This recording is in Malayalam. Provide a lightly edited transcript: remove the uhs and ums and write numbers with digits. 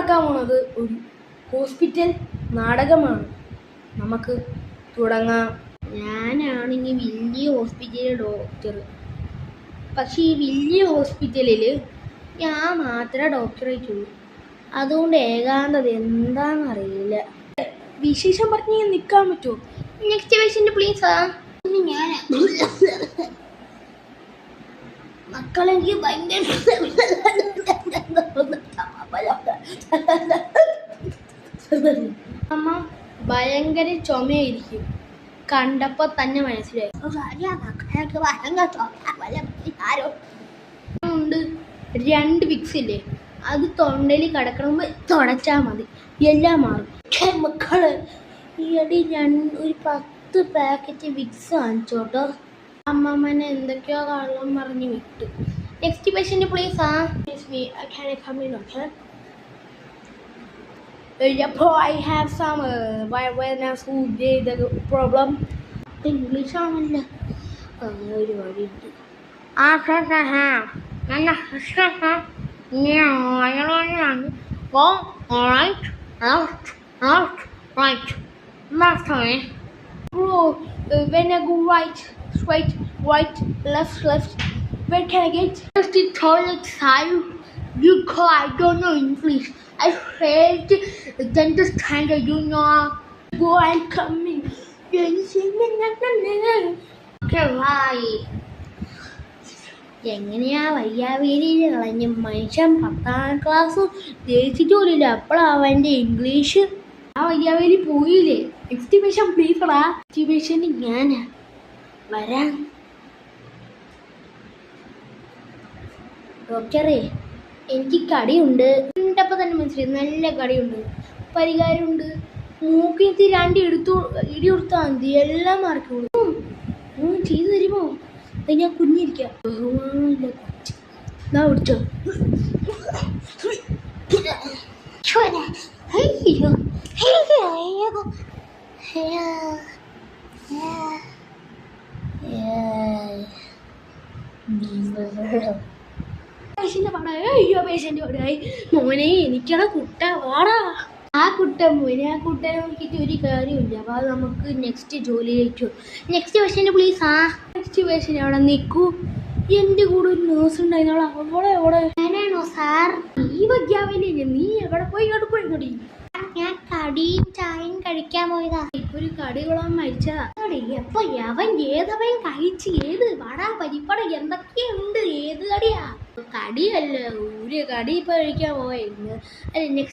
നടക്കാൻ പോണത് ഒരു ഹോസ്പിറ്റൽ നാടകമാണ്. നമുക്ക് തുടങ്ങാം. ഞാനാണെങ്കിൽ വലിയ ഹോസ്പിറ്റലിലെ ഡോക്ടർ. പക്ഷേ ഈ വലിയ ഹോസ്പിറ്റലിൽ ഞാൻ മാത്രമേ ഡോക്ടറായിട്ടുള്ളൂ. അതുകൊണ്ട് ഏകാന്തത എന്താണെന്നറിയില്ല. വിശേഷം പറഞ്ഞ് നിൽക്കാൻ പറ്റുമോ? Next patient please. ഞാൻ മക്കളെനിക്ക് ഭയങ്കര അമ്മ ഭയങ്കര ചുമയായിരിക്കും. കണ്ടപ്പോൾ തന്നെ മനസ്സിലായി. ഉണ്ട് 2 വിക്സ് ഇല്ലേ, അത് തൊണ്ടയിൽ കിടക്കണമെങ്കിൽ തുടച്ചാൽ മതി, എല്ലാം മാറും. മക്കള് ഈയടി ഒരു 10 പാക്കറ്റ് വിക്സ് വാങ്ങിച്ചോട്ടോ. അമ്മമ്മനെ എന്തൊക്കെയോ കള്ളം പറഞ്ഞ് വിട്ടു. Next patient please. I have some awareness who did the problem. English ആണല്ലോ. ഒരു വഴിയുണ്ട്. Bro, when I go right, straight, right, left, where can I get? Just the toilet side. Because I don't know English. I failed then this kind of go and come in. Okay, right. എങ്ങനെയാ വയ്യാവേലിയിൽ കളഞ്ഞ മനുഷ്യൻ 10ാം ക്ലാസ് ജയിച്ചിട്ടില്ല. അപ്പോഴാണ് അവൻ്റെ ഇംഗ്ലീഷ്. ആ വയ്യാവേലി പോയില്ലേ. എക്സ്റ്റിമേഷൻ പ്ലീസടാ. എക്സ്റ്റിമേഷന് ഞാനാ വരാം. ഡോക്ടറെ, എനിക്ക് കടിയുണ്ട്. കണ്ടപ്പോൾ തന്നെ മനസ്സിലായി, നല്ല കടിയുണ്ട്. പരിഹാരമുണ്ട്. മൂക്കിത്തി 2 ഇടി കൊടുത്താൽ മതി, എല്ലാം മാറിക്കോളും. ചെയ്തു തരുമോ? അത് ഞാൻ കുഞ്ഞിരിക്കാം. എന്നാ പിടിച്ചോ. പേഷ്യൻ്റ് പടായി. മോനെ എനിക്കടാ കുട്ട വാടാ. ആ കുട്ടൻ മോനെ, ആ കുട്ടനെ നോക്കിയിട്ട് ഒരു കാര്യമില്ല. അപ്പോൾ അത് നമുക്ക് നെക്സ്റ്റ് ജോലിയിലേക്ക്. Next patient please. Next patient അവിടെ നിൽക്കൂ. എൻ്റെ കൂടെ ഒരു നേഴ്സ് ഉണ്ടായിരുന്നോളാ. അവളെ ഞാനാണോ സാർ? ഈ വയ്യാവില്ലേ, നീ എവിടെ പോയി ഇങ്ങോട്ട് ഞാൻ കടിയും ചായയും കഴിക്കാൻ പോയതാ. ഒരു കടികളാൻ മരിച്ചതാ. എപ്പോ അവൻ ഏതവൻ കഴിച്ച് ഏത് വട പരിപ്പട എന്തൊക്കെയുണ്ട്? ഏത് കടിയാ? കടിയല്ല, ഒരു കടി ഇപ്പൊ കഴിക്കാൻ പോയെന്ന്.